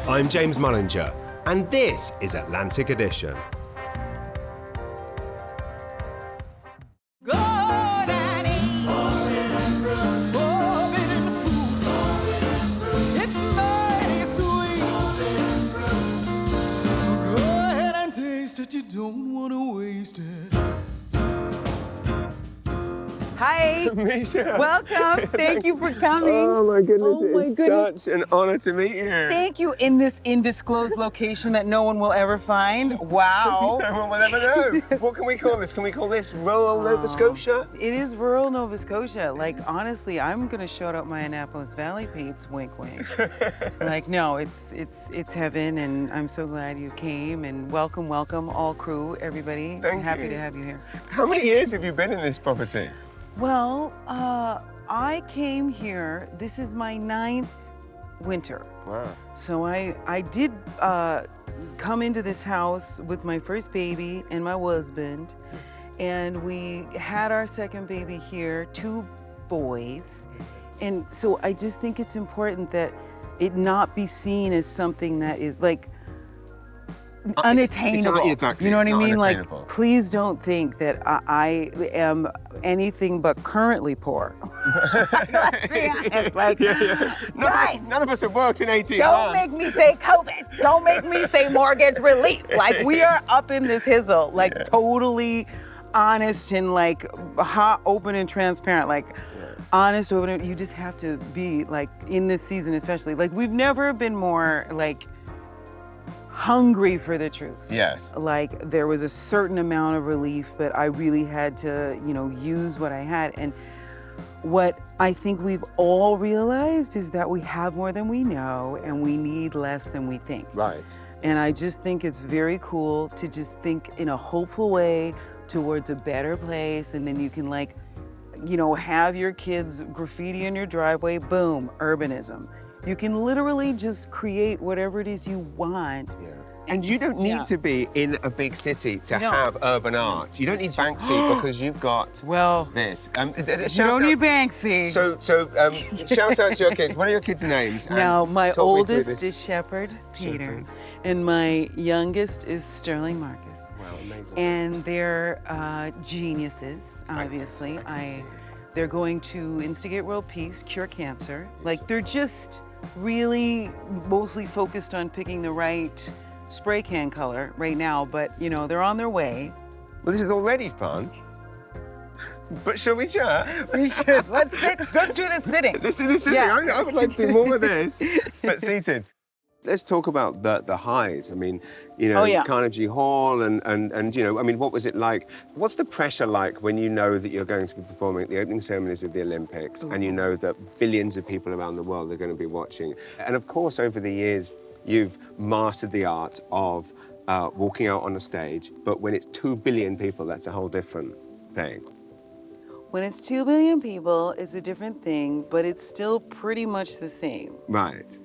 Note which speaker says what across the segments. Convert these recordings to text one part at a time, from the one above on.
Speaker 1: I'm James Mullinger, and this is Atlantic Edition.
Speaker 2: Don't want to waste it.
Speaker 3: Hi.
Speaker 1: Measha.
Speaker 3: Welcome. Thank you for coming.
Speaker 1: Oh my goodness,
Speaker 3: Oh, my
Speaker 1: it's
Speaker 3: goodness.
Speaker 1: such an honor to meet you.
Speaker 3: Thank you in this undisclosed location that no one will ever find. Wow.
Speaker 1: No one will ever know. What can we call this? Can we call this rural Nova Scotia?
Speaker 3: It is rural Nova Scotia. Like, honestly, I'm going to shout out my Annapolis Valley peeps. Wink, wink. Like, no, it's heaven, and I'm so glad you came. And welcome, all crew, everybody.
Speaker 1: Thank
Speaker 3: Happy
Speaker 1: you.
Speaker 3: to have you here.
Speaker 1: How many years have you been in this property?
Speaker 3: Well, I came here. This is my 9th winter.
Speaker 1: Wow.
Speaker 3: So I did come into this house with my first baby and my husband, and we had our second baby here, 2 boys. And so I just think it's important that it not be seen as something that is like unattainable.
Speaker 1: Exactly.
Speaker 3: You know what I mean? Like,
Speaker 1: Unattainable.
Speaker 3: please don't think that I am anything but currently poor. It's like, guys,
Speaker 1: None of us have worked in 18
Speaker 3: don't make
Speaker 1: months.
Speaker 3: me say COVID. Don't make me say mortgage relief. Like, we are up in this hizzle, like totally honest and like hot, open and transparent. Like, honest, open. You just have to be like in this season, especially. Like, we've never been more like hungry for the truth.
Speaker 1: Yes.
Speaker 3: Like, there was a certain amount of relief, but I really had to, use what I had. And what I think we've all realized is that we have more than we know, and we need less than we think.
Speaker 1: Right.
Speaker 3: And I just think it's very cool to just think in a hopeful way towards a better place, and then you can have your kids graffiti in your driveway, boom, urbanism. You can literally just create whatever it is you want.
Speaker 1: Yeah. And you don't need to be in a big city to have urban art. You don't need Banksy because you've got this.
Speaker 3: You don't need Banksy.
Speaker 1: So shout out to your kids. What are your kids' names?
Speaker 3: Now, my
Speaker 1: talk me through
Speaker 3: oldest
Speaker 1: this.
Speaker 3: is Shepherd Peter, and my youngest is Sterling Marcus.
Speaker 1: Wow, amazing.
Speaker 3: And they're geniuses, obviously. They're going to instigate world peace, cure cancer. Like, they're just really mostly focused on picking the right spray can color right now, but they're on their way.
Speaker 1: Well, this is already fun. But shall we chat?
Speaker 3: We should. Let's sit. Let's do this sitting.
Speaker 1: Let's do this sitting.
Speaker 3: Yeah.
Speaker 1: I would like to do more of this, but seated. Let's talk about the highs. I mean, Carnegie Hall and what was it like? What's the pressure like when you know that you're going to be performing at the opening ceremonies of the Olympics and you know that billions of people around the world are going to be watching? And of course, over the years, you've mastered the art of walking out on a stage, but when it's 2 billion people, that's a whole different thing.
Speaker 3: When it's 2 billion people, it's a different thing, but it's still pretty much the same.
Speaker 1: Right.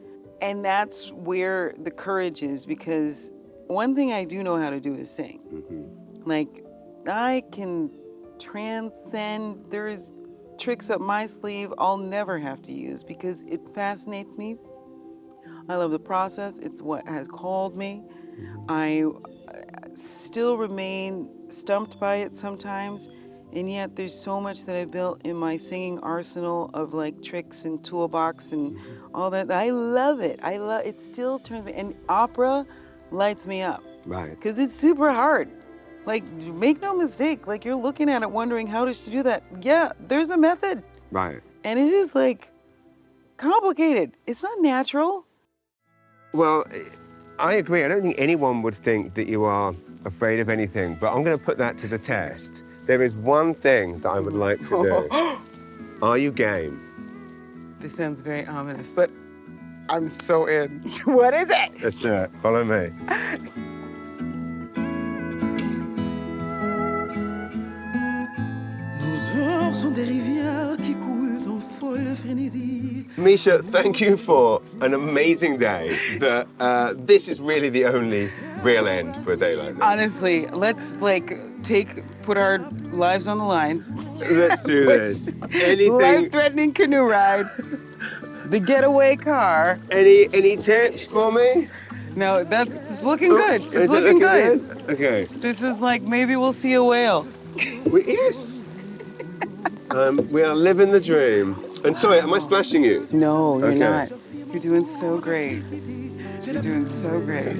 Speaker 3: And that's where the courage is, because one thing I do know how to do is sing. Mm-hmm. Like, I can transcend, there's tricks up my sleeve I'll never have to use because it fascinates me. I love the process. It's what has called me. I still remain stumped by it sometimes, and yet there's so much that I built in my singing arsenal of like tricks and toolbox and all that. I love it. It still turns me, and opera lights me up.
Speaker 1: Right.
Speaker 3: Because it's super hard. Like, make no mistake, like, you're looking at it wondering, how does she do that? Yeah, there's a method.
Speaker 1: Right.
Speaker 3: And it is like complicated. It's not natural.
Speaker 1: Well, I agree. I don't think anyone would think that you are afraid of anything, but I'm going to put that to the test. There is one thing that I would like to do. Are you game?
Speaker 3: This sounds very ominous, but I'm so in. What is it?
Speaker 1: Let's do it. Follow me. Measha, thank you for an amazing day. This is really the only real end for a day like this.
Speaker 3: Honestly, let's put our lives on the line.
Speaker 1: Let's do this. Anything.
Speaker 3: Life-threatening canoe ride. the getaway car.
Speaker 1: Any tips for me?
Speaker 3: No, that's looking good. It's looking good.
Speaker 1: Okay.
Speaker 3: This is like, maybe we'll see a whale.
Speaker 1: Yes. We are living the dream. And sorry, am I splashing you?
Speaker 3: No, you're not. You're doing so great. You're doing so great.